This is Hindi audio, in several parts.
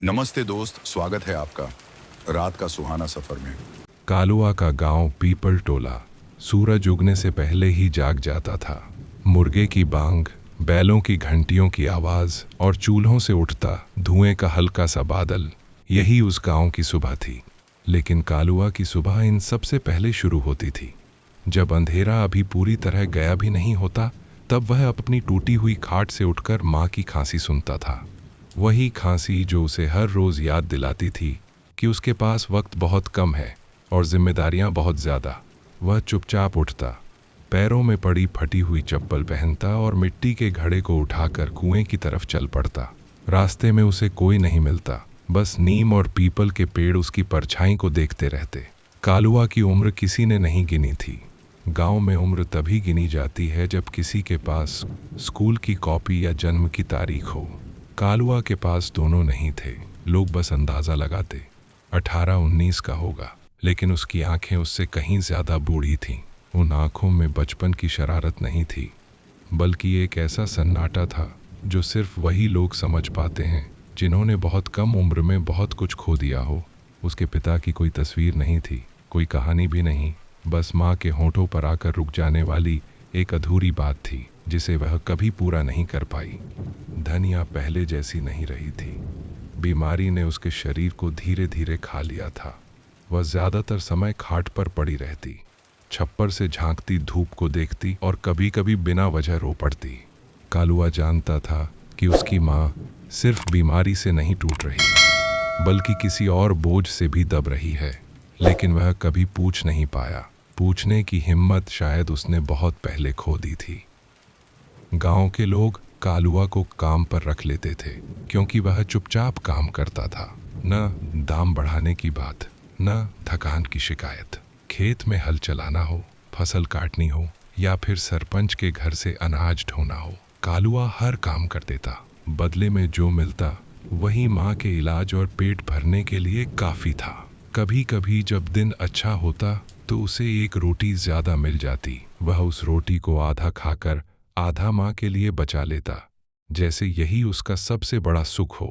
नमस्ते दोस्त, स्वागत है आपका रात का सुहाना सफर में। कालुआ का गांव पीपल टोला सूरज उगने से पहले ही जाग जाता था। मुर्गे की बांग, बैलों की घंटियों की आवाज और चूल्हों से उठता धुएं का हल्का सा बादल, यही उस गांव की सुबह थी। लेकिन कालुआ की सुबह इन सबसे पहले शुरू होती थी। जब अंधेरा अभी पूरी तरह गया भी नहीं होता, तब वह अपनी टूटी हुई खाट से उठकर माँ की खांसी सुनता था। वही खांसी जो उसे हर रोज याद दिलाती थी कि उसके पास वक्त बहुत कम है और जिम्मेदारियां बहुत ज्यादा। वह चुपचाप उठता, पैरों में पड़ी फटी हुई चप्पल पहनता और मिट्टी के घड़े को उठाकर कुएं की तरफ चल पड़ता। रास्ते में उसे कोई नहीं मिलता, बस नीम और पीपल के पेड़ उसकी परछाई को देखते रहते। कालुआ की उम्र किसी ने नहीं गिनी थी। गांव में उम्र तभी गिनी जाती है जब किसी के पास स्कूल की कॉपी या जन्म की तारीख हो। कालुआ के पास दोनों नहीं थे। लोग बस अंदाजा लगाते 18-19 का होगा, लेकिन उसकी आंखें उससे कहीं ज्यादा बूढ़ी थीं। उन आंखों में बचपन की शरारत नहीं थी, बल्कि एक ऐसा सन्नाटा था जो सिर्फ वही लोग समझ पाते हैं जिन्होंने बहुत कम उम्र में बहुत कुछ खो दिया हो। उसके पिता की कोई तस्वीर नहीं थी, कोई कहानी भी नहीं, बस माँ के होंठों पर आकर रुक जाने वाली एक अधूरी बात थी जिसे वह कभी पूरा नहीं कर पाई। धनिया पहले जैसी नहीं रही थी। बीमारी ने उसके शरीर को धीरे धीरे खा लिया था। वह ज्यादातर समय खाट पर पड़ी रहती, छप्पर से झांकती धूप को देखती और कभी कभी बिना वजह रो पड़ती। कालुआ जानता था कि उसकी माँ सिर्फ बीमारी से नहीं टूट रही, बल्कि किसी और बोझ से भी दब रही है। लेकिन वह कभी पूछ नहीं पाया। पूछने की हिम्मत शायद उसने बहुत पहले खो दी थी। गांव के लोग कालुआ को काम पर रख लेते थे क्योंकि वह चुपचाप काम करता था। न दाम बढ़ाने की बात, न थकान की शिकायत। खेत में हल चलाना हो, फसल काटनी हो या फिर सरपंच के घर से अनाज ढोना हो, कालुआ हर काम कर देता। बदले में जो मिलता वही माँ के इलाज और पेट भरने के लिए काफी था। कभी कभी जब दिन अच्छा होता तो उसे एक रोटी ज्यादा मिल जाती। वह उस रोटी को आधा खाकर आधा माँ के लिए बचा लेता, जैसे यही उसका सबसे बड़ा सुख हो।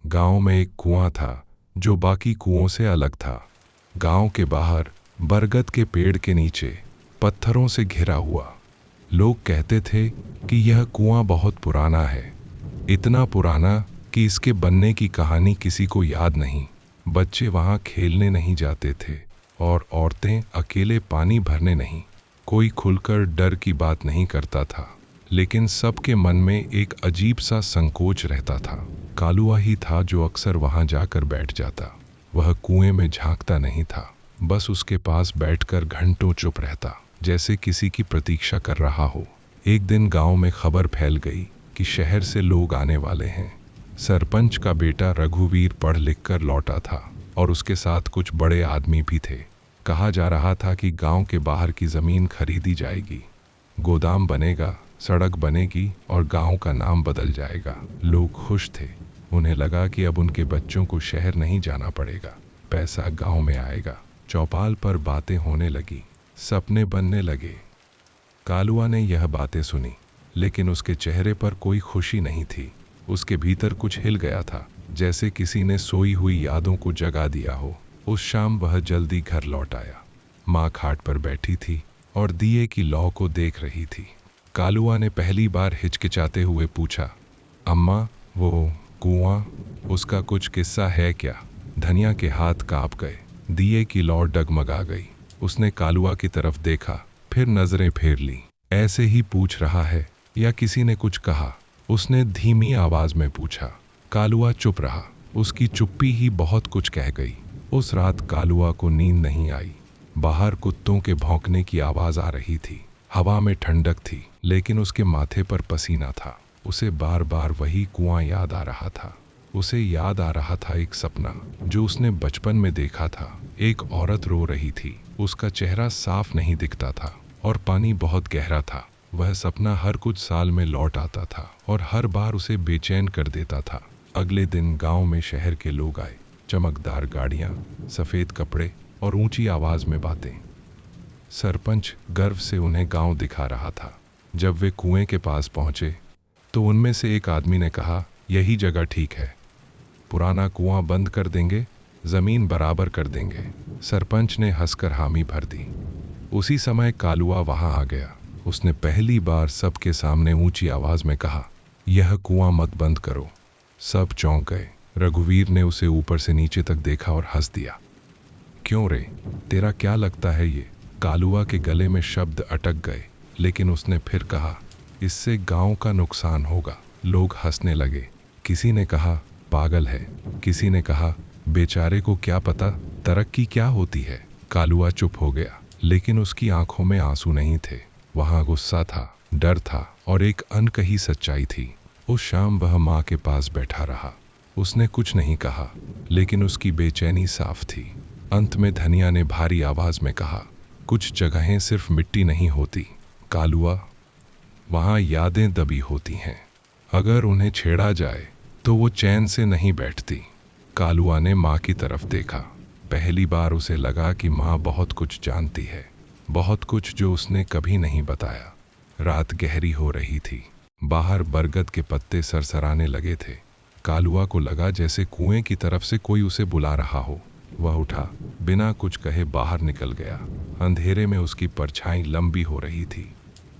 गांव में एक कुआं था जो बाकी कुओं से अलग था। गांव के बाहर बरगद के पेड़ के नीचे पत्थरों से घिरा हुआ। लोग कहते थे कि यह कुआं बहुत पुराना है, इतना पुराना कि इसके बनने की कहानी किसी को याद नहीं। बच्चे वहां खेलने नहीं जाते थे और औरतें अकेले पानी भरने नहीं। कोई खुलकर डर की बात नहीं करता था, लेकिन सबके मन में एक अजीब सा संकोच रहता था। कालुआ ही था जो अक्सर वहां जाकर बैठ जाता। वह कुएं में झांकता नहीं था, बस उसके पास बैठकर घंटों चुप रहता, जैसे किसी की प्रतीक्षा कर रहा हो। एक दिन गांव में खबर फैल गई कि शहर से लोग आने वाले हैं। सरपंच का बेटा रघुवीर पढ़ लिख कर लौटा था और उसके साथ कुछ बड़े आदमी भी थे। कहा जा रहा था कि गांव के बाहर की जमीन खरीदी जाएगी, गोदाम बनेगा, सड़क बनेगी और गांव का नाम बदल जाएगा। लोग खुश थे। उन्हें लगा कि अब उनके बच्चों को शहर नहीं जाना पड़ेगा, पैसा गांव में आएगा। चौपाल पर बातें होने लगी, सपने बनने लगे। कालुआ ने यह बातें सुनी, लेकिन उसके चेहरे पर कोई खुशी नहीं थी। उसके भीतर कुछ हिल गया था, जैसे किसी ने सोई हुई यादों को जगा दिया हो। उस शाम वह जल्दी घर लौट आया। माँ खाट पर बैठी थी और दिए की लौ को देख रही थी। कालुआ ने पहली बार हिचकिचाते हुए पूछा, अम्मा, वो कुआं, उसका कुछ किस्सा है क्या? धनिया के हाथ कांप गए, दिए की लौ डगमगा गई। उसने कालुआ की तरफ देखा, फिर नजरें फेर ली। ऐसे ही पूछ रहा है या किसी ने कुछ कहा? उसने धीमी आवाज में पूछा। कालुआ चुप रहा। उसकी चुप्पी ही बहुत कुछ कह गई। उस रात कालुआ को नींद नहीं आई। बाहर कुत्तों के भौंकने की आवाज आ रही थी, हवा में ठंडक थी, लेकिन उसके माथे पर पसीना था। उसे बार बार वही कुआं याद आ रहा था। उसे याद आ रहा था एक सपना जो उसने बचपन में देखा था। एक औरत रो रही थी, उसका चेहरा साफ नहीं दिखता था और पानी बहुत गहरा था। वह सपना हर कुछ साल में लौट आता था और हर बार उसे बेचैन कर देता था। अगले दिन गांव में शहर के लोग आए, चमकदार गाड़ियां, सफेद कपड़े और ऊंची आवाज में बातें। सरपंच गर्व से उन्हें गांव दिखा रहा था। जब वे कुएं के पास पहुंचे तो उनमें से एक आदमी ने कहा, यही जगह ठीक है। पुराना कुआं बंद कर देंगे, जमीन बराबर कर देंगे। सरपंच ने हंसकर हामी भर दी। उसी समय कालुआ वहां आ गया। उसने पहली बार सबके सामने ऊंची आवाज में कहा, यह कुआं मत बंद करो। सब चौंक गए। रघुवीर ने उसे ऊपर से नीचे तक देखा और हंस दिया। क्यों रे, तेरा क्या लगता है ये? कालुआ के गले में शब्द अटक गए, लेकिन उसने फिर कहा, इससे गांव का नुकसान होगा। लोग हंसने लगे। किसी ने कहा पागल है, किसी ने कहा बेचारे को क्या पता तरक्की क्या होती है। कालुआ चुप हो गया, लेकिन उसकी आंखों में आंसू नहीं थे। वहां गुस्सा था, डर था और एक अनकही सच्चाई थी। उस शाम वह माँ के पास बैठा रहा। उसने कुछ नहीं कहा, लेकिन उसकी बेचैनी साफ थी। अंत में धनिया ने भारी आवाज में कहा, कुछ जगहें सिर्फ मिट्टी नहीं होती कालुआ, वहां यादें दबी होती हैं। अगर उन्हें छेड़ा जाए तो वो चैन से नहीं बैठती। कालुआ ने माँ की तरफ देखा। पहली बार उसे लगा कि माँ बहुत कुछ जानती है, बहुत कुछ जो उसने कभी नहीं बताया। रात गहरी हो रही थी। बाहर बरगद के पत्ते सरसराने लगे थे। कालुआ को लगा जैसे कुएं की तरफ से कोई उसे बुला रहा हो। वह उठा, बिना कुछ कहे बाहर निकल गया। अंधेरे में उसकी परछाई लंबी हो रही थी।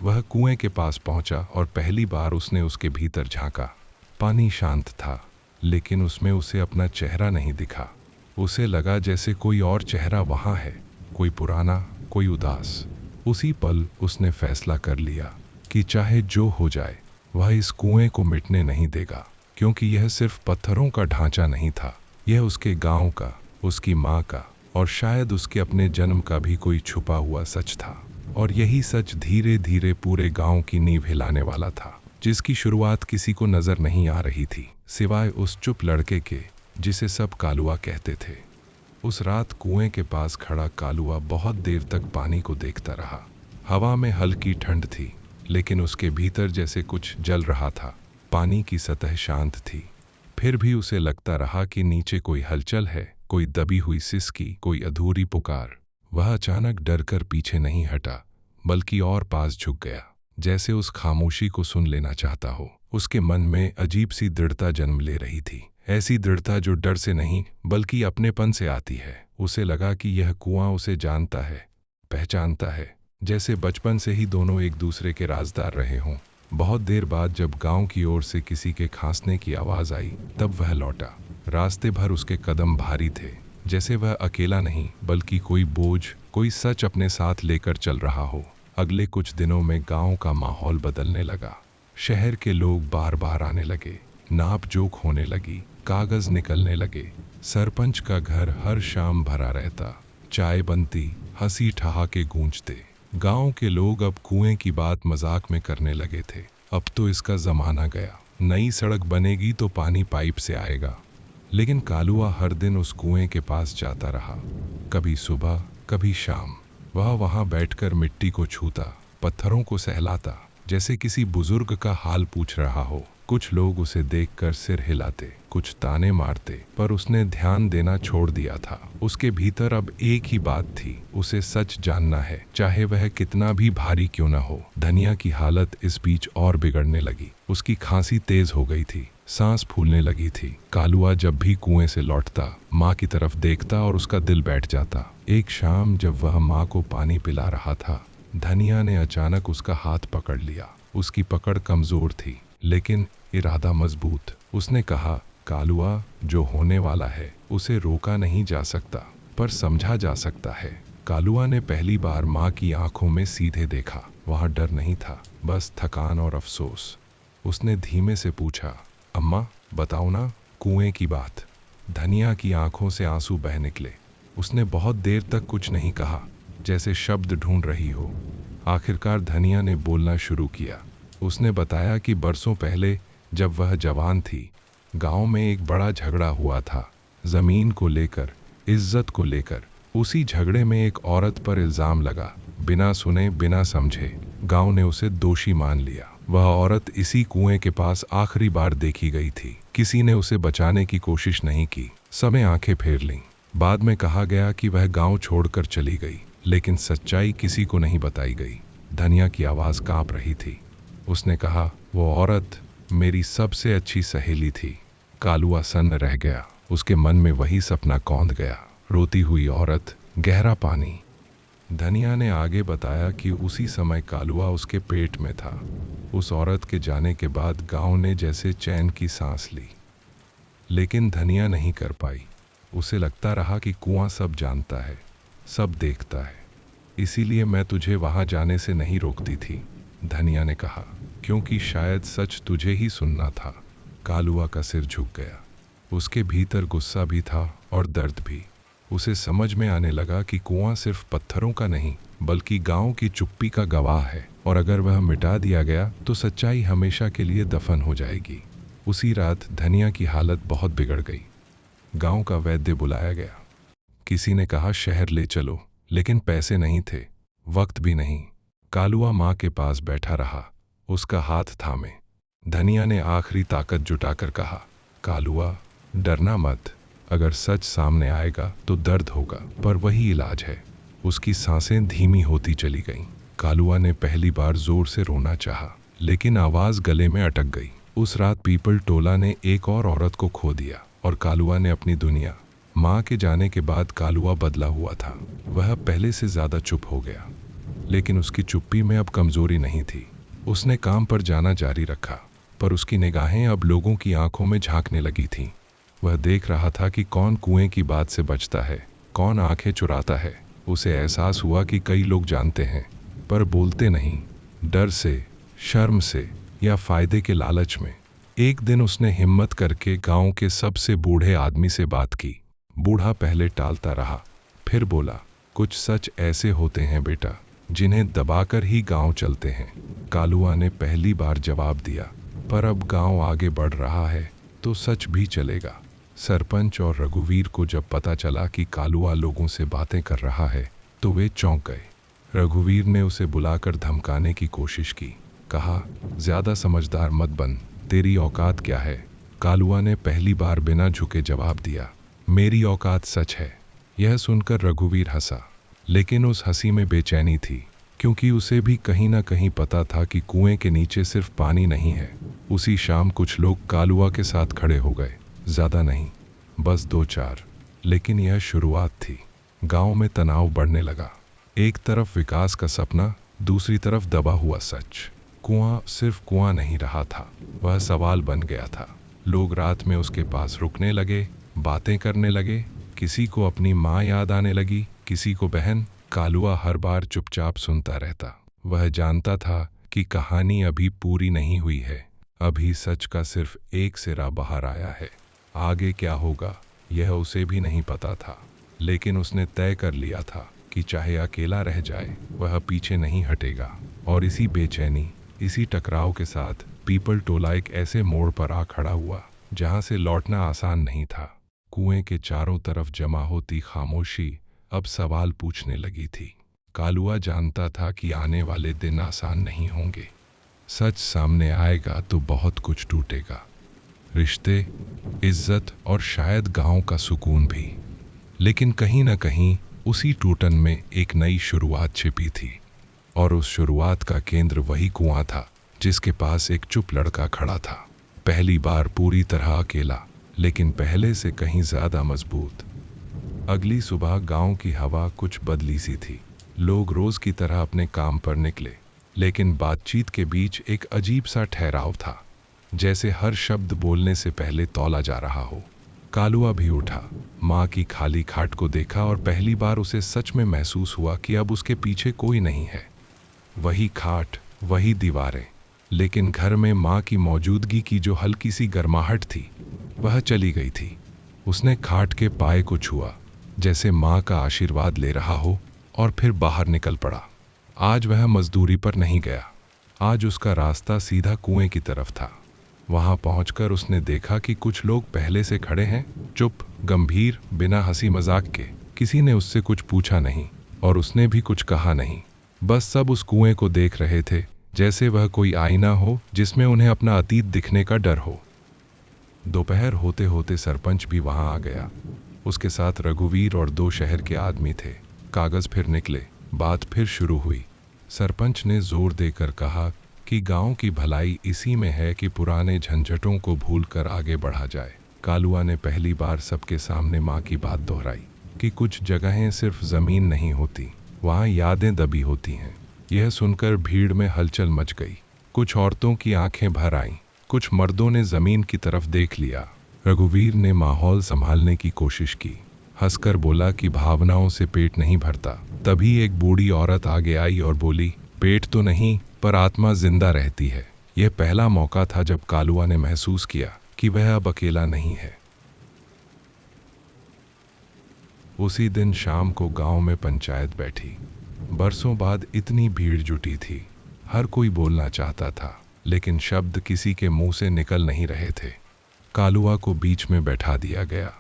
वह कुएं के पास पहुंचा और पहली बार उसने उसके भीतर झांका। पानी शांत था, लेकिन उसमें उसे अपना चेहरा नहीं दिखा। उसे लगा जैसे कोई और चेहरा वहां है, कोई पुराना, कोई उदास। उसी पल उसने फैसला कर लिया कि चाहे जो हो जाए वह इस कुएं को मिटने नहीं देगा, क्योंकि यह सिर्फ पत्थरों का ढांचा नहीं था, यह उसके गांव का, उसकी माँ का और शायद उसके अपने जन्म का भी कोई छुपा हुआ सच था। और यही सच धीरे धीरे पूरे गांव की नींव हिलाने वाला था, जिसकी शुरुआत किसी को नजर नहीं आ रही थी, सिवाय उस चुप लड़के के जिसे सब कालुआ कहते थे। उस रात कुएं के पास खड़ा कालुआ बहुत देर तक पानी को देखता रहा। हवा में हल्की ठंड थी, लेकिन उसके भीतर जैसे कुछ जल रहा था। पानी की सतह शांत थी, फिर भी उसे लगता रहा कि नीचे कोई हलचल है, कोई दबी हुई सिसकी, कोई अधूरी पुकार। वह अचानक डरकर पीछे नहीं हटा, बल्कि और पास झुक गया, जैसे उस खामोशी को सुन लेना चाहता हो। उसके मन में अजीब सी दृढ़ता जन्म ले रही थी, ऐसी दृढ़ता जो डर से नहीं बल्कि अपनेपन से आती है। उसे लगा कि यह कुआं उसे जानता है, पहचानता है, जैसे बचपन से ही दोनों एक दूसरे के राजदार रहे हों। बहुत देर बाद जब गांव की ओर से किसी के खांसने की आवाज आई, तब वह लौटा। रास्ते भर उसके कदम भारी थे, जैसे वह अकेला नहीं बल्कि कोई बोझ, कोई सच अपने साथ लेकर चल रहा हो। अगले कुछ दिनों में गांव का माहौल बदलने लगा। शहर के लोग बार बार आने लगे, नाप जोख होने लगी, कागज निकलने लगे। सरपंच का घर हर शाम भरा रहता, चाय बनती, हंसी ठहाके गूंजते। गांव के लोग अब कुएं की बात मजाक में करने लगे थे। अब तो इसका जमाना गया, नई सड़क बनेगी तो पानी पाइप से आएगा। लेकिन कालुआ हर दिन उस कुएं के पास जाता रहा, कभी सुबह कभी शाम। वह वहां बैठकर मिट्टी को छूता, पत्थरों को सहलाता, जैसे किसी बुजुर्ग का हाल पूछ रहा हो। कुछ लोग उसे देखकर सिर हिलाते, कुछ ताने मारते, पर उसने ध्यान देना छोड़ दिया था। उसके भीतर अब एक ही बात थी, उसे सच जानना है, चाहे वह कितना भी भारी क्यों न हो। धनिया की हालत इस बीच और बिगड़ने लगी। उसकी खांसी तेज हो गई थी, सांस फूलने लगी थी। कालुआ जब भी कुएं से लौटता, माँ की तरफ देखता और उसका दिल बैठ जाता। एक शाम जब वह माँ को पानी पिला रहा था, धनिया ने अचानक उसका हाथ पकड़ लिया। उसकी पकड़ कमजोर थी, लेकिन इरादा मजबूत। उसने कहा, कालुआ, जो होने वाला है उसे रोका नहीं जा सकता, पर समझा जा सकता है। कालुआ ने पहली बार माँ की आंखों में सीधे देखा। वहां डर नहीं था, बस थकान और अफसोस। उसने धीमे से पूछा, अम्मा, बताओ ना कुएं की बात। धनिया की आंखों से आंसू बह निकले। उसने बहुत देर तक कुछ नहीं कहा, जैसे शब्द ढूंढ रही हो। आखिरकार धनिया ने बोलना शुरू किया। उसने बताया कि बरसों पहले जब वह जवान थी, गांव में एक बड़ा झगड़ा हुआ था, जमीन को लेकर, इज्जत को लेकर। उसी झगड़े में एक औरत पर इल्जाम लगा। बिना सुने बिना समझे गांव ने उसे दोषी मान लिया। वह औरत इसी कुएं के पास आखिरी बार देखी गई थी। किसी ने उसे बचाने की कोशिश नहीं की, सबने आंखें फेर लीं। बाद में कहा गया कि वह गांव छोड़कर चली गई, लेकिन सच्चाई किसी को नहीं बताई गई। धनिया की आवाज कांप रही थी। उसने कहा, वो औरत मेरी सबसे अच्छी सहेली थी। कालुआ सन्न रह गया। उसके मन में वही सपना कौंध गया, रोती हुई औरत, गहरा पानी। धनिया ने आगे बताया कि उसी समय कालुआ उसके पेट में था। उस औरत के जाने के बाद गांव ने जैसे चैन की सांस ली। लेकिन धनिया नहीं कर पाई। उसे लगता रहा कि कुआं सब जानता है, सब देखता है। इसीलिए मैं तुझे वहां जाने से नहीं रोकती थी, धनिया ने कहा, क्योंकि शायद सच तुझे ही सुनना था। कालुआ का सिर झुक गया। उसके भीतर गुस्सा भी था और दर्द भी। उसे समझ में आने लगा कि कुआं सिर्फ पत्थरों का नहीं, बल्कि गांव की चुप्पी का गवाह है, और अगर वह मिटा दिया गया तो सच्चाई हमेशा के लिए दफन हो जाएगी। उसी रात धनिया की हालत बहुत बिगड़ गई। गांव का वैद्य बुलाया गया। किसी ने कहा शहर ले चलो, लेकिन पैसे नहीं थे, वक्त भी नहीं। कालुआ माँ के पास बैठा रहा, उसका हाथ थामे। धनिया ने आखिरी ताकत जुटाकर कहा, कालुआ, डरना मत। अगर सच सामने आएगा तो दर्द होगा, पर वही इलाज है। उसकी सांसें धीमी होती चली गईं। कालुआ ने पहली बार जोर से रोना चाहा, लेकिन आवाज गले में अटक गई। उस रात पीपल टोला ने एक और औरत को खो दिया, और कालुआ ने अपनी दुनिया। माँ के जाने के बाद कालुआ बदला हुआ था। वह पहले से ज्यादा चुप हो गया, लेकिन उसकी चुप्पी में अब कमजोरी नहीं थी। उसने काम पर जाना जारी रखा, पर उसकी निगाहें अब लोगों की आंखों में झांकने लगी थीं। वह देख रहा था कि कौन कुएं की बात से बचता है, कौन आंखें चुराता है। उसे एहसास हुआ कि कई लोग जानते हैं, पर बोलते नहीं, डर से, शर्म से या फायदे के लालच में। एक दिन उसने हिम्मत करके गांव के सबसे बूढ़े आदमी से बात की। बूढ़ा पहले टालता रहा, फिर बोला, कुछ सच ऐसे होते हैं बेटा, जिन्हें दबाकर ही गांव चलते हैं। कालुआ ने पहली बार जवाब दिया, पर अब गांव आगे बढ़ रहा है तो सच भी चलेगा। सरपंच और रघुवीर को जब पता चला कि कालुआ लोगों से बातें कर रहा है, तो वे चौंक गए। रघुवीर ने उसे बुलाकर धमकाने की कोशिश की। कहा, ज्यादा समझदार मत बन, तेरी औकात क्या है। कालुआ ने पहली बार बिना झुके जवाब दिया, मेरी औकात सच है। यह सुनकर रघुवीर हंसा, लेकिन उस हंसी में बेचैनी थी, क्योंकि उसे भी कहीं ना कहीं पता था कि कुएं के नीचे सिर्फ पानी नहीं है। उसी शाम कुछ लोग कालुआ के साथ खड़े हो गए, ज्यादा नहीं, बस 2-4। लेकिन यह शुरुआत थी। गांव में तनाव बढ़ने लगा। एक तरफ विकास का सपना, दूसरी तरफ दबा हुआ सच। कुआं सिर्फ कुआं नहीं रहा था, वह सवाल बन गया था। लोग रात में उसके पास रुकने लगे, बातें करने लगे। किसी को अपनी माँ याद आने लगी, किसी को बहन। कालुआ हर बार चुपचाप सुनता रहता। वह जानता था कि कहानी अभी पूरी नहीं हुई है, अभी सच का सिर्फ एक सिरा बाहर आया है। आगे क्या होगा यह उसे भी नहीं पता था, लेकिन उसने तय कर लिया था कि चाहे अकेला रह जाए, वह पीछे नहीं हटेगा। और इसी बेचैनी, इसी टकराव के साथ पीपल टोला एक ऐसे मोड़ पर आ खड़ा हुआ जहां से लौटना आसान नहीं था। कुएं के चारों तरफ जमा होती खामोशी अब सवाल पूछने लगी थी। कालुआ जानता था कि आने वाले दिन आसान नहीं होंगे। सच सामने आएगा तो बहुत कुछ टूटेगा, रिश्ते, इज्जत और शायद गांव का सुकून भी। लेकिन कहीं ना कहीं उसी टूटन में एक नई शुरुआत छिपी थी, और उस शुरुआत का केंद्र वही कुआं था जिसके पास एक चुप लड़का खड़ा था। पहली बार पूरी तरह अकेला, लेकिन पहले से कहीं ज्यादा मजबूत। अगली सुबह गांव की हवा कुछ बदली सी थी। लोग रोज की तरह अपने काम पर निकले, लेकिन बातचीत के बीच एक अजीब सा ठहराव था, जैसे हर शब्द बोलने से पहले तौला जा रहा हो। कालुआ भी उठा, माँ की खाली खाट को देखा, और पहली बार उसे सच में महसूस हुआ कि अब उसके पीछे कोई नहीं है। वही खाट, वही दीवारें, लेकिन घर में माँ की मौजूदगी की जो हल्की सी गर्माहट थी, वह चली गई थी। उसने खाट के पाए को छुआ, जैसे माँ का आशीर्वाद ले रहा हो, और फिर बाहर निकल पड़ा। आज वह मजदूरी पर नहीं गया, आज उसका रास्ता सीधा कुएं की तरफ था। वहां पहुंचकर उसने देखा कि कुछ लोग पहले से खड़े हैं, चुप, गंभीर, बिना हंसी मजाक के। किसी ने उससे कुछ पूछा नहीं, और उसने भी कुछ कहा नहीं। बस सब उस कुएं को देख रहे थे, जैसे वह कोई आईना हो जिसमें उन्हें अपना अतीत दिखने का डर हो। दोपहर होते होते सरपंच भी वहां आ गया। उसके साथ रघुवीर और 2 शहर के आदमी थे। कागज फिर निकले, बात फिर शुरू हुई। सरपंच ने जोर देकर कहा कि गांव की भलाई इसी में है कि पुराने झंझटों को भूलकर आगे बढ़ा जाए। कालुआ ने पहली बार सबके सामने माँ की बात दोहराई कि कुछ जगहें सिर्फ जमीन नहीं होती, वहाँ यादें दबी होती हैं। यह सुनकर भीड़ में हलचल मच गई। कुछ औरतों की आंखें भर आईं, कुछ मर्दों ने जमीन की तरफ देख लिया। रघुवीर ने माहौल संभालने की कोशिश की, हंसकर बोला कि भावनाओं से पेट नहीं भरता। तभी एक बूढ़ी औरत आगे आई और बोली, पेट तो नहीं पर आत्मा जिंदा रहती है। यह पहला मौका था जब कालुआ ने महसूस किया कि वह अब अकेला नहीं है। उसी दिन शाम को गांव में पंचायत बैठी। बरसों बाद इतनी भीड़ जुटी थी। हर कोई बोलना चाहता था, लेकिन शब्द किसी के मुंह से निकल नहीं रहे थे। कालुआ को बीच में बैठा दिया गया,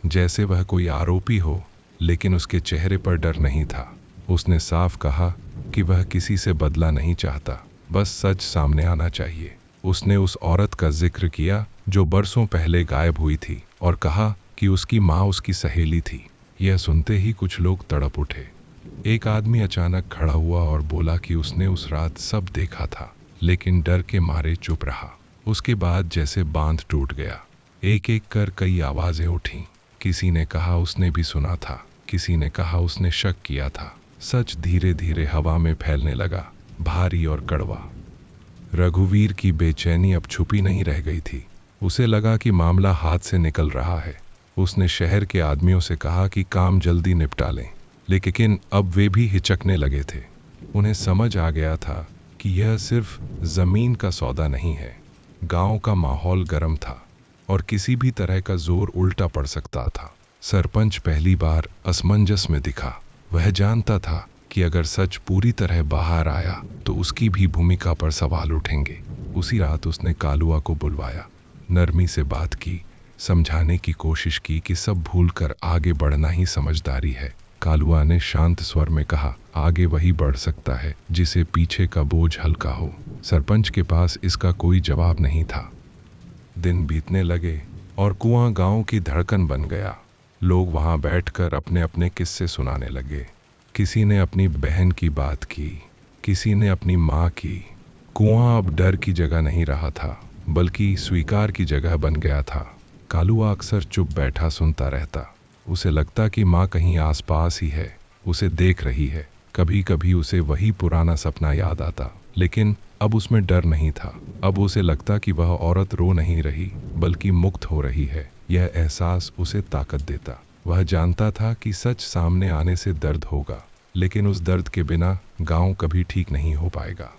जैसे वह कोई आरोपी हो, लेकिन उसके चेहरे पर डर नहीं था। उसने साफ कहा कि वह किसी से बदला नहीं चाहता, बस सच सामने आना चाहिए। उसने उस औरत का जिक्र किया जो बरसों पहले गायब हुई थी और कहा कि उसकी माँ उसकी सहेली थी। यह सुनते ही कुछ लोग तड़प उठे। एक आदमी अचानक खड़ा हुआ और बोला कि उसने उस रात सब देखा था, लेकिन डर के मारे चुप रहा। उसके बाद जैसे बांध टूट गया। एक एक कर कई आवाजें उठीं। किसी ने कहा उसने भी सुना था, किसी ने कहा उसने शक किया था। सच धीरे धीरे हवा में फैलने लगा, भारी और कड़वा। रघुवीर की बेचैनी अब छुपी नहीं रह गई थी। उसे लगा कि मामला हाथ से निकल रहा है। उसने शहर के आदमियों से कहा कि काम जल्दी निपटा लें, लेकिन अब वे भी हिचकने लगे थे। उन्हें समझ आ गया था कि यह सिर्फ जमीन का सौदा नहीं है। गांव का माहौल गर्म था और किसी भी तरह का जोर उल्टा पड़ सकता था। सरपंच पहली बार असमंजस में दिखा। वह जानता था कि अगर सच पूरी तरह बाहर आया तो उसकी भी भूमिका पर सवाल उठेंगे। उसी रात उसने कालुआ को बुलवाया, नरमी से बात की, समझाने की कोशिश की कि सब भूलकर आगे बढ़ना ही समझदारी है। कालुआ ने शांत स्वर में कहा, आगे वही बढ़ सकता है जिसे पीछे का बोझ हल्का हो। सरपंच के पास इसका कोई जवाब नहीं था। दिन बीतने लगे और कुआं गांव की धड़कन बन गया। लोग वहां बैठकर अपने अपने किस्से सुनाने लगे। किसी ने अपनी बहन की बात की, किसी ने अपनी माँ की। कुआं अब डर की जगह नहीं रहा था, बल्कि स्वीकार की जगह बन गया था। कालुआ अक्सर चुप बैठा सुनता रहता। उसे लगता कि माँ कहीं आसपास ही है, उसे देख रही है। कभी कभी उसे वही पुराना सपना याद आता, लेकिन अब उसमें डर नहीं था। अब उसे लगता कि वह औरत रो नहीं रही, बल्कि मुक्त हो रही है। यह एहसास उसे ताकत देता। वह जानता था कि सच सामने आने से दर्द होगा, लेकिन उस दर्द के बिना गांव कभी ठीक नहीं हो पाएगा।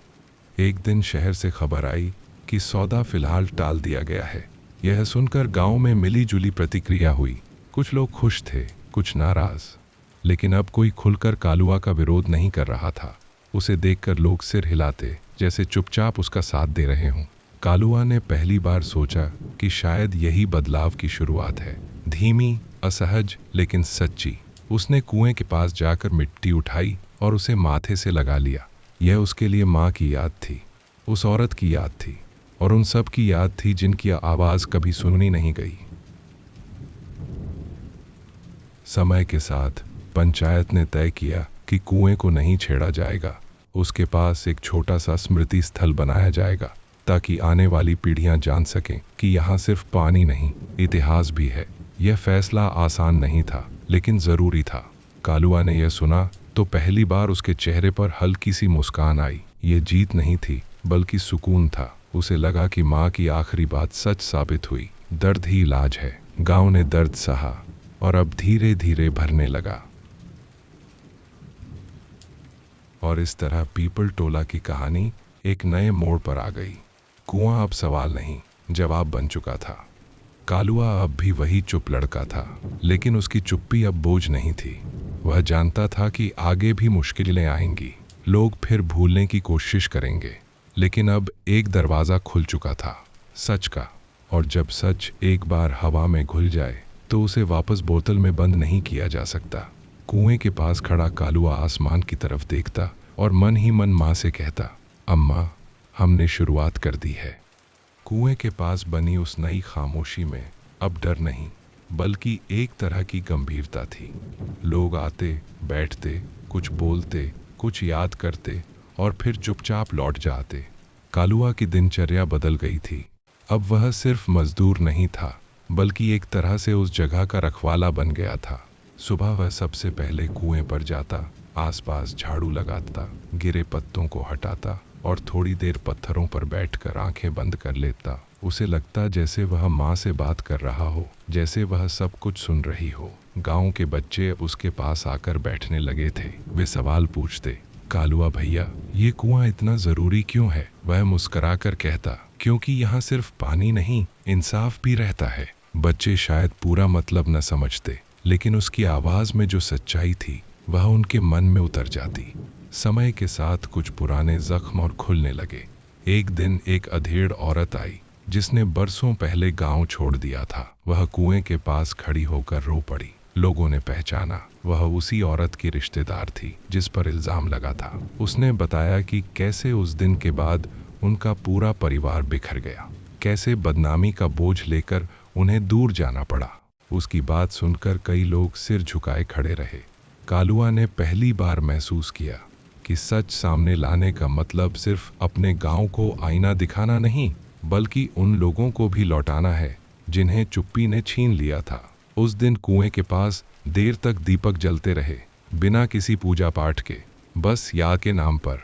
एक दिन शहर से खबर आई कि सौदा फिलहाल टाल दिया गया है। यह सुनकर गांव में मिली जुली प्रतिक्रिया हुई। कुछ लोग खुश थे, कुछ नाराज, लेकिन अब कोई खुलकर कालुआ का विरोध नहीं कर रहा था। उसे देखकर लोग सिर हिलाते, जैसे चुपचाप उसका साथ दे रहे हों। कालुआ ने पहली बार सोचा कि शायद यही बदलाव की शुरुआत है। धीमी, असहज, लेकिन सच्ची। उसने कुएं के पास जाकर मिट्टी उठाई और उसे माथे से लगा लिया। यह उसके लिए माँ की याद थी, उस औरत की याद थी, और उन सब की याद थी जिनकी आवाज कभी सुनी नहीं गई। समय के साथ पंचायत ने तय किया कि कुएं को नहीं छेड़ा जाएगा। उसके पास एक छोटा सा स्मृति स्थल बनाया जाएगा, ताकि आने वाली पीढ़ियां जान सकें कि यहाँ सिर्फ पानी नहीं, इतिहास भी है। यह फैसला आसान नहीं था, लेकिन जरूरी था। कालुआ ने यह सुना तो पहली बार उसके चेहरे पर हल्की सी मुस्कान आई। ये जीत नहीं थी, बल्कि सुकून था। उसे लगा कि माँ की आखिरी बात सच साबित हुई। दर्द ही इलाज है। गांव ने दर्द सहा और अब धीरे धीरे भरने लगा। और इस तरह पीपल टोला की कहानी एक नए मोड़ पर आ गई। कुआं अब सवाल नहीं, जवाब बन चुका था। कालुआ अब भी वही चुप लड़का था, लेकिन उसकी चुप्पी अब बोझ नहीं थी। वह जानता था कि आगे भी मुश्किलें आएंगी, लोग फिर भूलने की कोशिश करेंगे, लेकिन अब एक दरवाजा खुल चुका था, सच का। और जब सच एक बार हवा में घुल जाए तो उसे वापस बोतल में बंद नहीं किया जा सकता। कुएं के पास खड़ा कालुआ आसमान की तरफ देखता और मन ही मन माँ से कहता, अम्मा, हमने शुरुआत कर दी है। कुएं के पास बनी उस नई खामोशी में अब डर नहीं, बल्कि एक तरह की गंभीरता थी। लोग आते, बैठते, कुछ बोलते, कुछ याद करते और फिर चुपचाप लौट जाते। कालुआ की दिनचर्या बदल गई थी। अब वह सिर्फ मजदूर नहीं था, बल्कि एक तरह से उस जगह का रखवाला बन गया था। सुबह वह सबसे पहले कुएं पर जाता, आसपास झाड़ू लगाता, गिरे पत्तों को हटाता और थोड़ी देर पत्थरों पर बैठकर आंखें बंद कर लेता। उसे लगता जैसे वह माँ से बात कर रहा हो, जैसे वह सब कुछ सुन रही हो। गांव के बच्चे अब उसके पास आकर बैठने लगे थे। वे सवाल पूछते, कालुआ भैया, ये कुआं इतना जरूरी क्यों है? वह मुस्कुराकर कहता, क्योंकि यहाँ सिर्फ पानी नहीं, इंसाफ भी रहता है। बच्चे शायद पूरा मतलब न समझते, लेकिन उसकी आवाज में जो सच्चाई थी वह उनके मन में उतर जाती। समय के साथ कुछ पुराने जख्म और खुलने लगे। एक दिन एक अधेड़ औरत आई जिसने बरसों पहले गांव छोड़ दिया था। वह कुएं के पास खड़ी होकर रो पड़ी। लोगों ने पहचाना, वह उसी औरत की रिश्तेदार थी जिस पर इल्जाम लगा था। उसने बताया कि कैसे उस दिन के बाद उनका पूरा परिवार बिखर गया, कैसे बदनामी का बोझ लेकर उन्हें दूर जाना पड़ा। उसकी बात सुनकर कई लोग सिर झुकाए खड़े रहे। कालुआ ने पहली बार महसूस किया कि सच सामने लाने का मतलब सिर्फ अपने गांव को आईना दिखाना नहीं, बल्कि उन लोगों को भी लौटाना है जिन्हें चुप्पी ने छीन लिया था। उस दिन कुएं के पास देर तक दीपक जलते रहे, बिना किसी पूजा पाठ के, बस याद के नाम पर।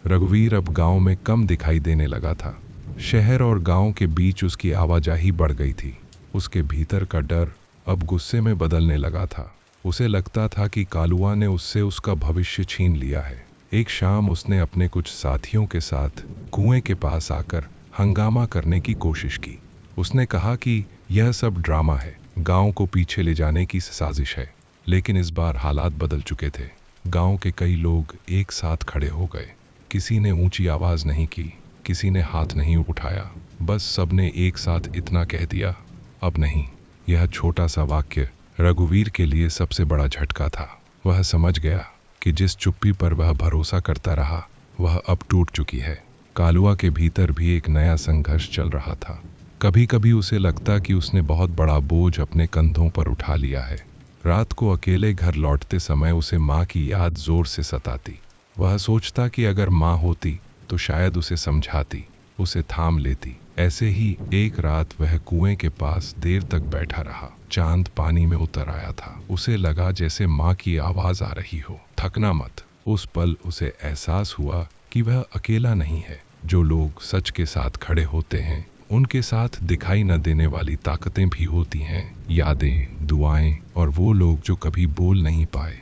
रघुवीर अब गांव में कम दिखाई देने लगा था। शहर और गांव के बीच उसकी आवाजाही बढ़ गई थी। उसके भीतर का डर अब गुस्से में बदलने लगा था। उसे लगता था कि कालुआ ने उससे उसका भविष्य छीन लिया है। एक शाम उसने अपने कुछ साथियों के साथ कुएं के पास आकर हंगामा करने की कोशिश की। उसने कहा कि यह सब ड्रामा है, गांव को पीछे ले जाने की साजिश है। लेकिन इस बार हालात बदल चुके थे। गांव के कई लोग एक साथ खड़े हो गए। किसी ने ऊंची आवाज नहीं की, किसी ने हाथ नहीं उठाया, बस सबने एक साथ इतना कह दिया, अब नहीं। यह छोटा सा वाक्य रघुवीर के लिए सबसे बड़ा झटका था। वह समझ गया कि जिस चुप्पी पर वह भरोसा करता रहा वह अब टूट चुकी है। कालुआ के भीतर भी एक नया संघर्ष चल रहा था। कभी कभी उसे लगता कि उसने बहुत बड़ा बोझ अपने कंधों पर उठा लिया है। रात को अकेले घर लौटते समय उसे माँ की याद जोर से सताती। वह सोचता कि अगर माँ होती तो शायद उसे समझाती, उसे थाम लेती। ऐसे ही एक रात वह कुएं के पास देर तक बैठा रहा। चांद पानी में उतर आया था। उसे लगा जैसे माँ की आवाज आ रही हो, थकना मत। उस पल उसे एहसास हुआ कि वह अकेला नहीं है। जो लोग सच के साथ खड़े होते हैं उनके साथ दिखाई न देने वाली ताकतें भी होती हैं, यादें, दुआएं और वो लोग जो कभी बोल नहीं पाए।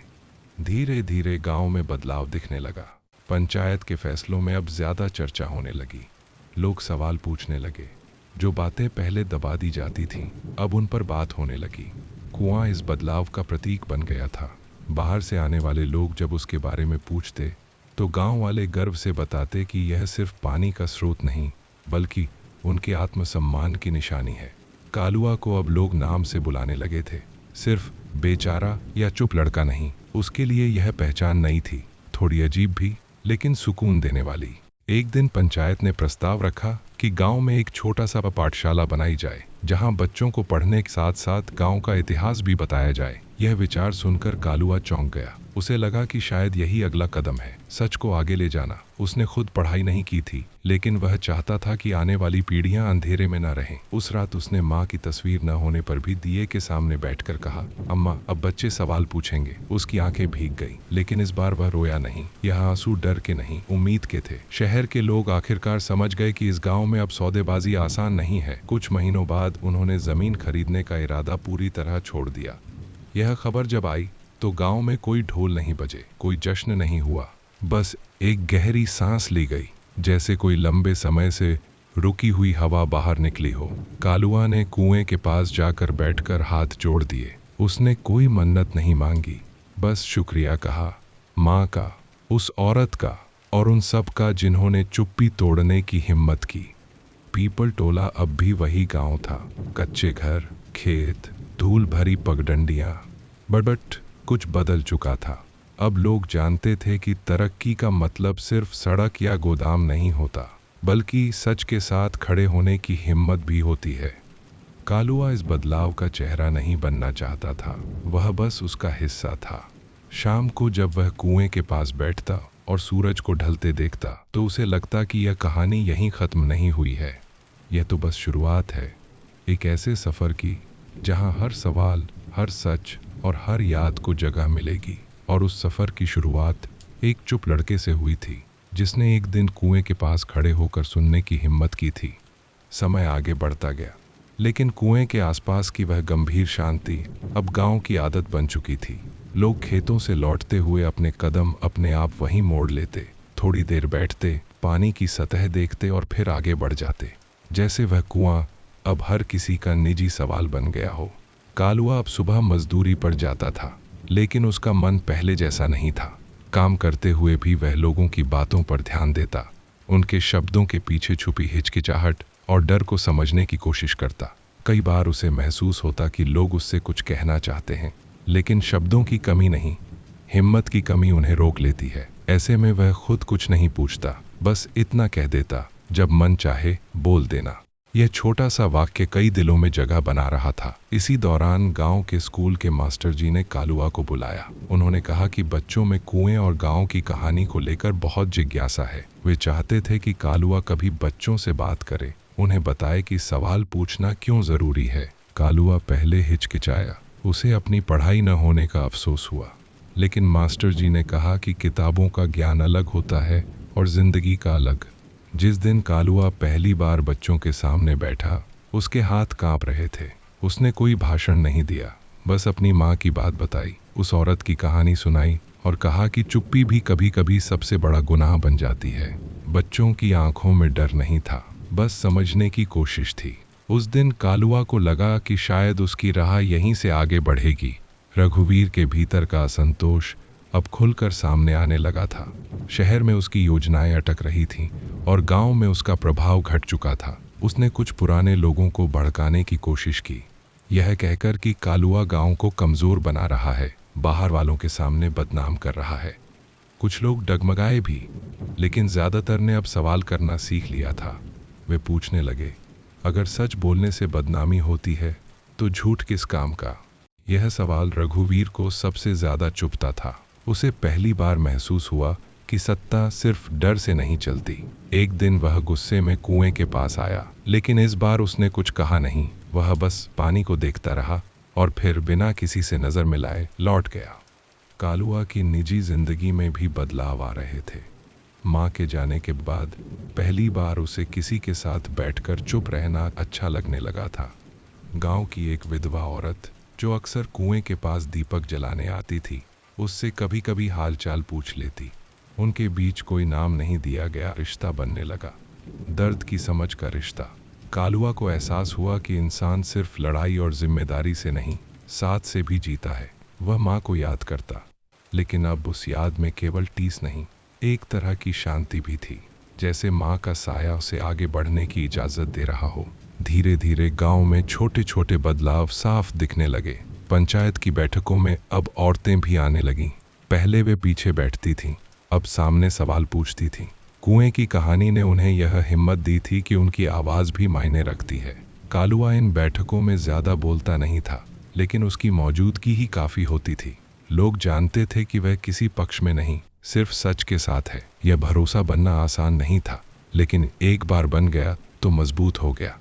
धीरे धीरे गांव में बदलाव दिखने लगा। पंचायत के फैसलों में अब ज्यादा चर्चा होने लगी। लोग सवाल पूछने लगे। जो बातें पहले दबा दी जाती थीं अब उन पर बात होने लगी। कुआं इस बदलाव का प्रतीक बन गया था। बाहर से आने वाले लोग जब उसके बारे में पूछते तो गांव वाले गर्व से बताते कि यह सिर्फ पानी का स्रोत नहीं, बल्कि उनके आत्मसम्मान की निशानी है। कालुआ को अब लोग नाम से बुलाने लगे थे, सिर्फ बेचारा या चुप लड़का नहीं। उसके लिए यह पहचान नई थी, थोड़ी अजीब भी, लेकिन सुकून देने वाली। एक दिन पंचायत ने प्रस्ताव रखा कि गांव में एक छोटा सा पाठशाला बनाई जाए, जहां बच्चों को पढ़ने के साथ साथ गांव का इतिहास भी बताया जाए। यह विचार सुनकर कालुआ चौंक गया। उसे लगा कि शायद यही अगला कदम है, सच को आगे ले जाना। उसने खुद पढ़ाई नहीं की थी, लेकिन वह चाहता था कि आने वाली पीढ़ियां अंधेरे में न रहें। उस रात उसने माँ की तस्वीर न होने पर भी दिए के सामने बैठकर कहा, अम्मा, अब बच्चे सवाल पूछेंगे। उसकी आंखें भीग गई, लेकिन इस बार वह रोया नहीं। यह आंसू डर के नहीं, उम्मीद के थे। शहर के लोग आखिरकार समझ गए कि इस गाँव में अब सौदेबाजी आसान नहीं है। कुछ महीनों बाद उन्होंने जमीन खरीदने का इरादा पूरी तरह छोड़ दिया। यह खबर जब आई तो गांव में कोई ढोल नहीं बजे, कोई जश्न नहीं हुआ, बस एक गहरी सांस ली गई, जैसे कोई लंबे समय से रुकी हुई हवा बाहर निकली हो। कालुआ ने कुएं के पास जाकर बैठकर हाथ जोड़ दिए। उसने कोई मन्नत नहीं मांगी, बस शुक्रिया कहा, माँ का, उस औरत का और उन सब का जिन्होंने चुप्पी तोड़ने की हिम्मत की। पीपल टोला अब भी वही गांव था, कच्चे घर, खेत, धूल भरी पगडंडियां, बट कुछ बदल चुका था। अब लोग जानते थे कि तरक्की का मतलब सिर्फ सड़क या गोदाम नहीं होता, बल्कि सच के साथ खड़े होने की हिम्मत भी होती है। कालुआ इस बदलाव का चेहरा नहीं बनना चाहता था, वह बस उसका हिस्सा था। शाम को जब वह कुएं के पास बैठता और सूरज को ढलते देखता तो उसे लगता कि यह कहानी यहीं ख़त्म नहीं हुई है। यह तो बस शुरुआत है, एक ऐसे सफ़र की जहां हर सवाल, हर सच और हर याद को जगह मिलेगी। और उस सफ़र की शुरुआत एक चुप लड़के से हुई थी, जिसने एक दिन कुएं के पास खड़े होकर सुनने की हिम्मत की थी। समय आगे बढ़ता गया, लेकिन कुएं के आसपास की वह गंभीर शांति अब गांव की आदत बन चुकी थी। लोग खेतों से लौटते हुए अपने कदम अपने आप वहीं मोड़ लेते, थोड़ी देर बैठते, पानी की सतह देखते और फिर आगे बढ़ जाते, जैसे वह कुआं अब हर किसी का निजी सवाल बन गया हो। कालुआ अब सुबह मजदूरी पर जाता था, लेकिन उसका मन पहले जैसा नहीं था। काम करते हुए भी वह लोगों की बातों पर ध्यान देता, उनके शब्दों के पीछे छुपी हिचकिचाहट और डर को समझने की कोशिश करता। कई बार उसे महसूस होता कि लोग उससे कुछ कहना चाहते हैं, लेकिन शब्दों की कमी नहीं, हिम्मत की कमी उन्हें रोक लेती है। ऐसे में वह खुद कुछ नहीं पूछता, बस इतना कह देता, जब मन चाहे बोल देना। यह छोटा सा वाक्य कई दिलों में जगह बना रहा था। इसी दौरान गांव के स्कूल के मास्टर जी ने कालुआ को बुलाया। उन्होंने कहा कि बच्चों में कुएं और गांव की कहानी को लेकर बहुत जिज्ञासा है। वे चाहते थे कि कालुआ कभी बच्चों से बात करे, उन्हें बताए कि सवाल पूछना क्यों जरूरी है। कालुआ पहले हिचकिचाया, उसे अपनी पढ़ाई न होने का अफसोस हुआ, लेकिन मास्टर जी ने कहा कि किताबों का ज्ञान अलग होता है और जिंदगी का अलग। जिस दिन कालुआ पहली बार बच्चों के सामने बैठा, उसके हाथ कांप रहे थे। उसने कोई भाषण नहीं दिया, बस अपनी माँ की बात बताई, उस औरत की कहानी सुनाई और कहा कि चुप्पी भी कभी कभी सबसे बड़ा गुनाह बन जाती है। बच्चों की आंखों में डर नहीं था, बस समझने की कोशिश थी। उस दिन कालुआ को लगा कि शायद उसकी राह यहीं से आगे बढ़ेगी। रघुवीर के भीतर का असंतोष अब खुलकर सामने आने लगा था। शहर में उसकी योजनाएं अटक रही थीं और गांव में उसका प्रभाव घट चुका था। उसने कुछ पुराने लोगों को भड़काने की कोशिश की, यह कहकर कि कालुआ गांव को कमजोर बना रहा है, बाहर वालों के सामने बदनाम कर रहा है। कुछ लोग डगमगाए भी, लेकिन ज्यादातर ने अब सवाल करना सीख लिया था। वे पूछने लगे, अगर सच बोलने से बदनामी होती है तो झूठ किस काम का? यह सवाल रघुवीर को सबसे ज्यादा चुभता था। उसे पहली बार महसूस हुआ कि सत्ता सिर्फ डर से नहीं चलती। एक दिन वह गुस्से में कुएं के पास आया, लेकिन इस बार उसने कुछ कहा नहीं। वह बस पानी को देखता रहा और फिर बिना किसी से नजर मिलाए लौट गया। कालुआ की निजी जिंदगी में भी बदलाव आ रहे थे। माँ के जाने के बाद पहली बार उसे किसी के साथ बैठकर चुप रहना अच्छा लगने लगा था। गांव की एक विधवा औरत जो अक्सर कुएं के पास दीपक जलाने आती थी, उससे कभी कभी हालचाल पूछ लेती। उनके बीच कोई नाम नहीं दिया गया रिश्ता बनने लगा, दर्द की समझ का रिश्ता। कालुआ को एहसास हुआ कि इंसान सिर्फ लड़ाई और जिम्मेदारी से नहीं, साथ से भी जीता है। वह माँ को याद करता, लेकिन अब उस याद में केवल टीस नहीं, एक तरह की शांति भी थी, जैसे माँ का साया उसे आगे बढ़ने की इजाजत दे रहा हो। धीरे धीरे गांव में छोटे छोटे बदलाव साफ दिखने लगे। पंचायत की बैठकों में अब औरतें भी आने लगीं। पहले वे पीछे बैठती थीं, अब सामने सवाल पूछती थीं। कुएं की कहानी ने उन्हें यह हिम्मत दी थी कि उनकी आवाज भी मायने रखती है। कालुआ इन बैठकों में ज्यादा बोलता नहीं था, लेकिन उसकी मौजूदगी ही काफी होती थी। लोग जानते थे कि वह किसी पक्ष में नहीं, सिर्फ सच के साथ है। यह भरोसा बनना आसान नहीं था, लेकिन एक बार बन गया तो मजबूत हो गया।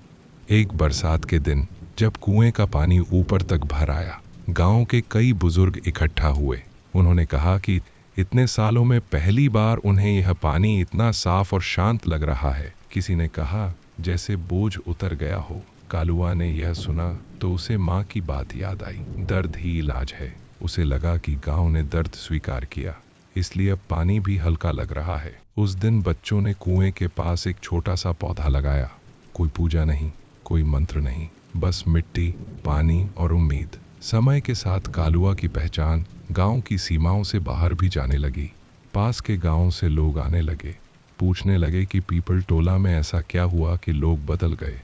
एक बरसात के दिन जब कुएं का पानी ऊपर तक भर आया, गांव के कई बुजुर्ग इकट्ठा हुए। उन्होंने कहा कि इतने सालों में पहली बार उन्हें यह पानी इतना साफ और शांत लग रहा है। किसी ने कहा जैसे बोझ उतर गया हो। कालुआ ने यह सुना तो उसे माँ की बात याद आई, दर्द ही इलाज है। उसे लगा कि गांव ने दर्द स्वीकार किया, इसलिए अब पानी भी हल्का लग रहा है। उस दिन बच्चों ने कुएं के पास एक छोटा सा पौधा लगाया। कोई पूजा नहीं, कोई मंत्र नहीं, बस मिट्टी, पानी और उम्मीद। समय के साथ कालुआ की पहचान गांव की सीमाओं से बाहर भी जाने लगी। पास के गांव से लोग आने लगे, पूछने लगे कि पीपल टोला में ऐसा क्या हुआ कि लोग बदल गए।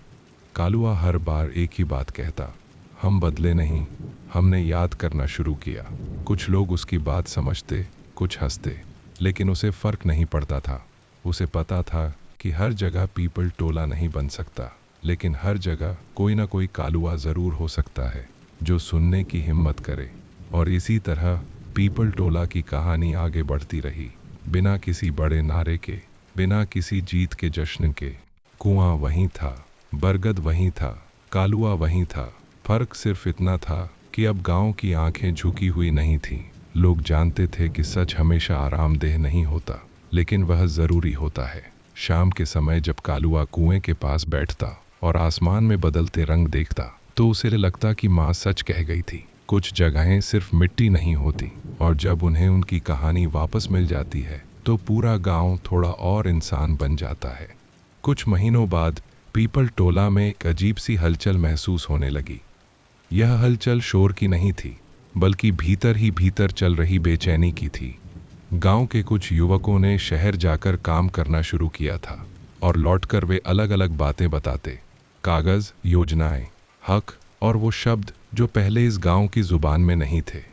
कालुआ हर बार एक ही बात कहता, हम बदले नहीं, हमने याद करना शुरू किया। कुछ लोग उसकी बात समझते, कुछ हंसते, लेकिन उसे फर्क नहीं पड़ता था। उसे पता था कि हर जगह पीपल टोला नहीं बन सकता, लेकिन हर जगह कोई ना कोई कालुआ जरूर हो सकता है जो सुनने की हिम्मत करे। और इसी तरह पीपल टोला की कहानी आगे बढ़ती रही। बिना किसी बड़े नारे के, बिना किसी जीत के जश्न के। कुआं वहीं था, बरगद वहीं था, कालुआ वहीं था। फर्क सिर्फ इतना था कि अब गांव की आंखें झुकी हुई नहीं थीं। लोग जानते थे कि सच हमेशा आरामदेह नहीं होता, लेकिन वह जरूरी होता है। शाम के समय जब कालुआ कुएं के पास बैठता और आसमान में बदलते रंग देखता, तो उसे लगता कि माँ सच कह गई थी। कुछ जगहें सिर्फ मिट्टी नहीं होती, और जब उन्हें उनकी कहानी वापस मिल जाती है तो पूरा गांव थोड़ा और इंसान बन जाता है। कुछ महीनों बाद पीपल टोला में एक अजीब सी हलचल महसूस होने लगी। यह हलचल शोर की नहीं थी, बल्कि भीतर ही भीतर चल रही बेचैनी की थी। गांव के कुछ युवकों ने शहर जाकर काम करना शुरू किया था, और लौटकर वे अलग अलग बातें बताते। कागज, योजनाएं, हक और वो शब्द जो पहले इस गांव की जुबान में नहीं थे।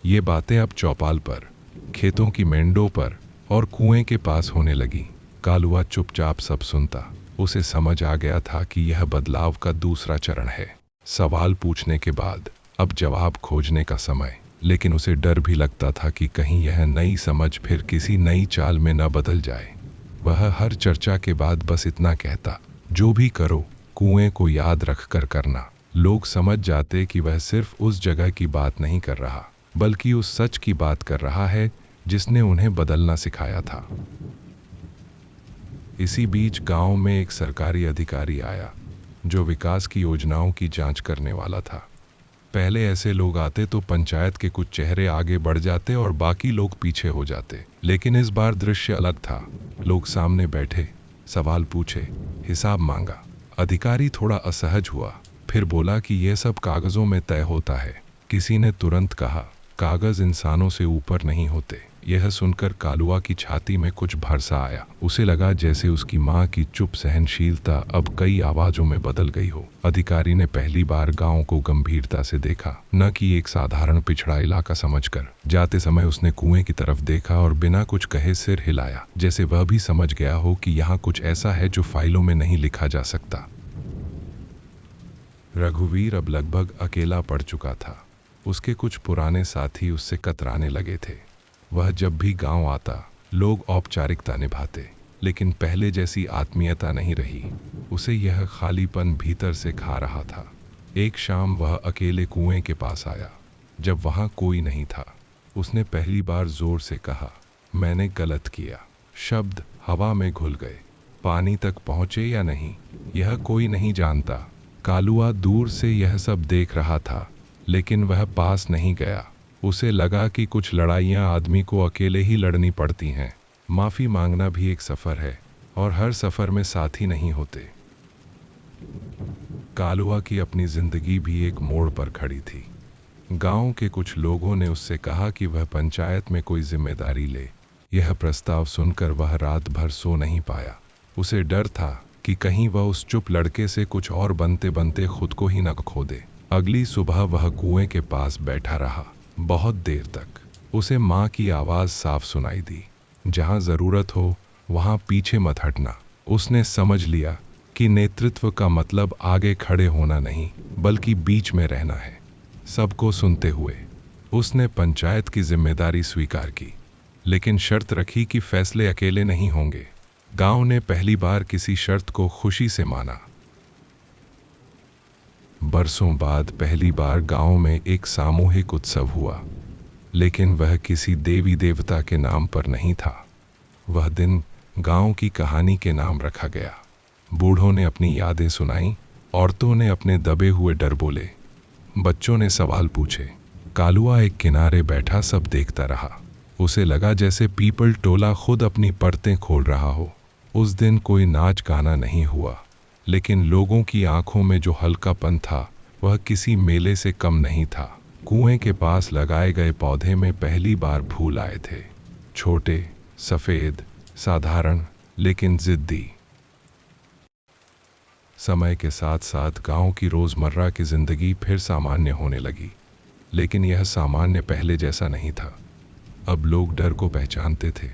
ये बातें अब चौपाल पर, खेतों की मेंढों पर और कुएं के पास होने लगी। कालुआ चुपचाप सब सुनता। उसे समझ आ गया था कि यह बदलाव का दूसरा चरण है। सवाल पूछने के बाद अब जवाब खोजने का समय। लेकिन उसे डर भी लगता था कि कहीं यह नई समझ फिर किसी नई चाल में न बदल जाए। वह हर चर्चा के बाद बस इतना कहता, जो भी करो कुएं को याद रख कर करना। लोग समझ जाते कि वह सिर्फ उस जगह की बात नहीं कर रहा, बल्कि उस सच की बात कर रहा है जिसने उन्हें बदलना सिखाया था। इसी बीच गांव में एक सरकारी अधिकारी आया, जो विकास की योजनाओं की जांच करने वाला था। पहले ऐसे लोग आते तो पंचायत के कुछ चेहरे आगे बढ़ जाते और बाकी लोग पीछे हो जाते, लेकिन इस बार दृश्य अलग था। लोग सामने बैठे, सवाल पूछे, हिसाब मांगा। अधिकारी थोड़ा असहज हुआ, फिर बोला कि यह सब कागजों में तय होता है। किसी ने तुरंत कहा, कागज इंसानों से ऊपर नहीं होते। यह सुनकर कालुआ की छाती में कुछ भरसा आया। उसे लगा जैसे उसकी माँ की चुप सहनशीलता अब कई आवाजों में बदल गई हो। अधिकारी ने पहली बार गांव को गंभीरता से देखा, न कि एक साधारण पिछड़ा इलाका समझकर। जाते समय उसने कुएं की तरफ देखा और बिना कुछ कहे सिर हिलाया, जैसे वह भी समझ गया हो कि यहाँ कुछ ऐसा है जो फाइलों में नहीं लिखा जा सकता। रघुवीर अब लगभग अकेला पड़ चुका था। उसके कुछ पुराने साथी उससे कतराने लगे थे। वह जब भी गांव आता, लोग औपचारिकता निभाते, लेकिन पहले जैसी आत्मीयता नहीं रही। उसे यह खालीपन भीतर से खा रहा था। एक शाम वह अकेले कुएं के पास आया, जब वहां कोई नहीं था। उसने पहली बार जोर से कहा, मैंने गलत किया। शब्द हवा में घुल गए। पानी तक पहुंचे या नहीं, यह कोई नहीं जानता। कालुआ दूर से यह सब देख रहा था, लेकिन वह पास नहीं गया। उसे लगा कि कुछ लड़ाइयाँ आदमी को अकेले ही लड़नी पड़ती हैं। माफ़ी मांगना भी एक सफ़र है, और हर सफ़र में साथी नहीं होते। कालुआ की अपनी जिंदगी भी एक मोड़ पर खड़ी थी। गांव के कुछ लोगों ने उससे कहा कि वह पंचायत में कोई जिम्मेदारी ले। यह प्रस्ताव सुनकर वह रात भर सो नहीं पाया। उसे डर था कि कहीं वह उस चुप लड़के से कुछ और बनते बनते खुद को ही न खो दे। अगली सुबह वह कुएं के पास बैठा रहा, बहुत देर तक। उसे माँ की आवाज़ साफ सुनाई दी, जहाँ ज़रूरत हो वहाँ पीछे मत हटना। उसने समझ लिया कि नेतृत्व का मतलब आगे खड़े होना नहीं, बल्कि बीच में रहना है। सबको सुनते हुए उसने पंचायत की जिम्मेदारी स्वीकार की, लेकिन शर्त रखी कि फैसले अकेले नहीं होंगे। गांव ने पहली बार किसी शर्त को खुशी से माना। बरसों बाद पहली बार गांव में एक सामूहिक उत्सव हुआ, लेकिन वह किसी देवी देवता के नाम पर नहीं था। वह दिन गांव की कहानी के नाम रखा गया। बूढ़ों ने अपनी यादें सुनाई, औरतों ने अपने दबे हुए डर बोले, बच्चों ने सवाल पूछे। कालुआ एक किनारे बैठा सब देखता रहा। उसे लगा जैसे पीपल टोला खुद अपनी परतें खोल रहा हो। उस दिन कोई नाच गाना नहीं हुआ, लेकिन लोगों की आंखों में जो हल्कापन था वह किसी मेले से कम नहीं था। कुएं के पास लगाए गए पौधे में पहली बार फूल आए थे, छोटे, सफेद, साधारण, लेकिन जिद्दी। समय के साथ साथ गांव की रोजमर्रा की जिंदगी फिर सामान्य होने लगी, लेकिन यह सामान्य पहले जैसा नहीं था। अब लोग डर को पहचानते थे,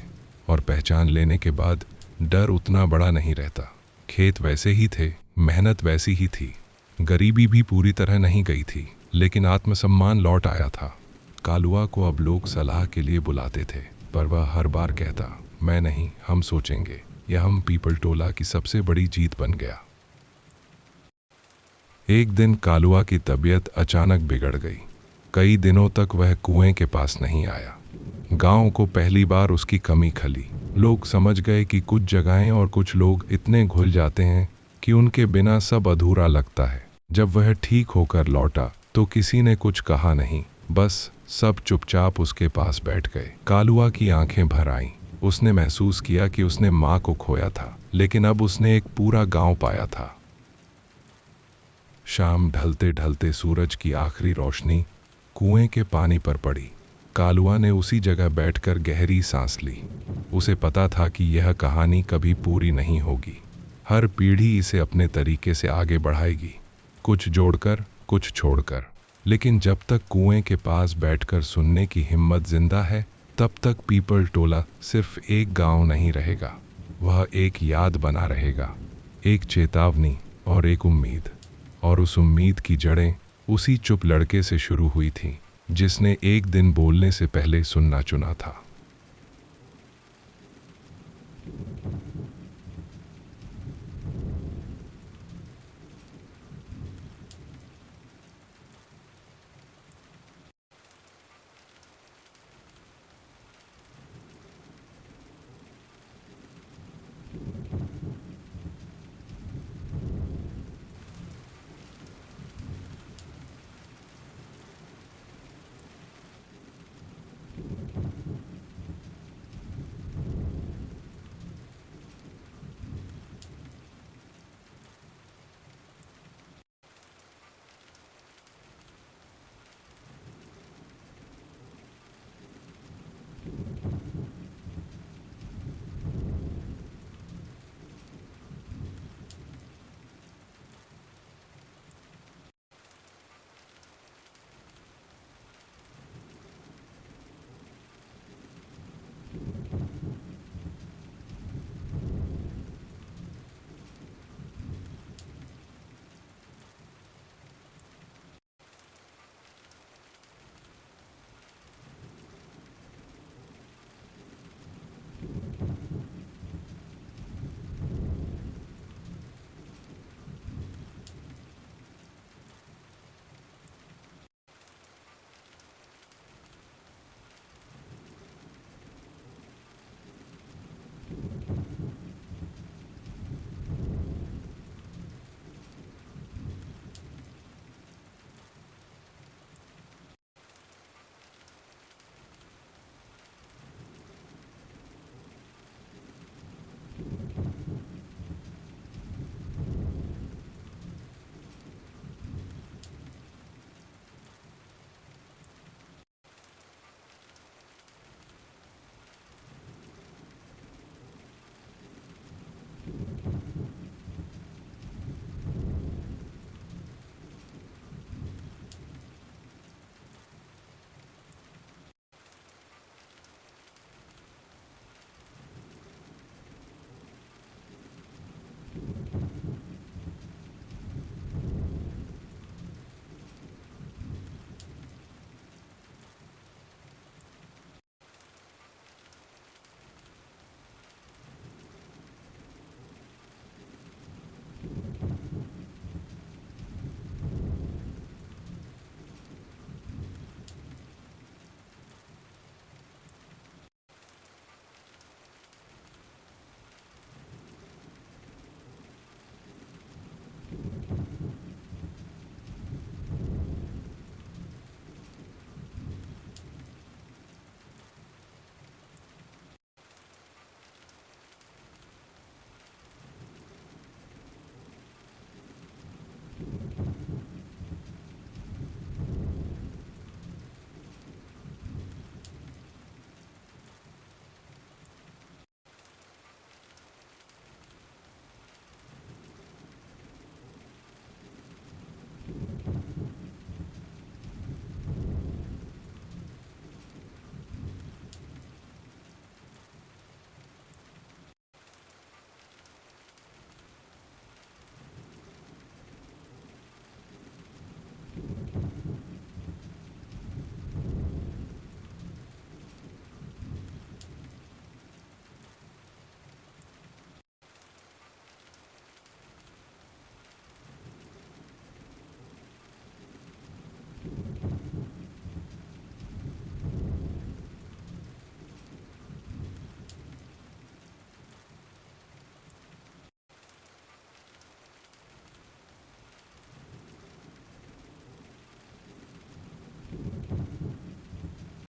और पहचान लेने के बाद डर उतना बड़ा नहीं रहता। खेत वैसे ही थे, मेहनत वैसी ही थी, गरीबी भी पूरी तरह नहीं गई थी, लेकिन आत्मसम्मान लौट आया था। कालुआ को अब लोग सलाह के लिए बुलाते थे, पर वह हर बार कहता, मैं नहीं, हम सोचेंगे। यह हम पीपल टोला की सबसे बड़ी जीत बन गया। एक दिन कालुआ की तबीयत अचानक बिगड़ गई। कई दिनों तक वह कुएं के पास नहीं आया। गांव को पहली बार उसकी कमी खली। लोग समझ गए कि कुछ जगहें और कुछ लोग इतने घुल जाते हैं कि उनके बिना सब अधूरा लगता है। जब वह ठीक होकर लौटा तो किसी ने कुछ कहा नहीं, बस सब चुपचाप उसके पास बैठ गए। कालुआ की आंखें भर आईं। उसने महसूस किया कि उसने माँ को खोया था, लेकिन अब उसने एक पूरा गांव पाया था। शाम ढलते ढलते सूरज की आखिरी रोशनी कुएं के पानी पर पड़ी। कालुआ ने उसी जगह बैठकर गहरी सांस ली। उसे पता था कि यह कहानी कभी पूरी नहीं होगी। हर पीढ़ी इसे अपने तरीके से आगे बढ़ाएगी, कुछ जोड़कर, कुछ छोड़कर। लेकिन जब तक कुएं के पास बैठकर सुनने की हिम्मत जिंदा है, तब तक पीपल टोला सिर्फ एक गांव नहीं रहेगा। वह एक याद बना रहेगा, एक चेतावनी और एक उम्मीद। और उस उम्मीद की जड़ें उसी चुप लड़के से शुरू हुई थीं, जिसने एक दिन बोलने से पहले सुनना चुना था।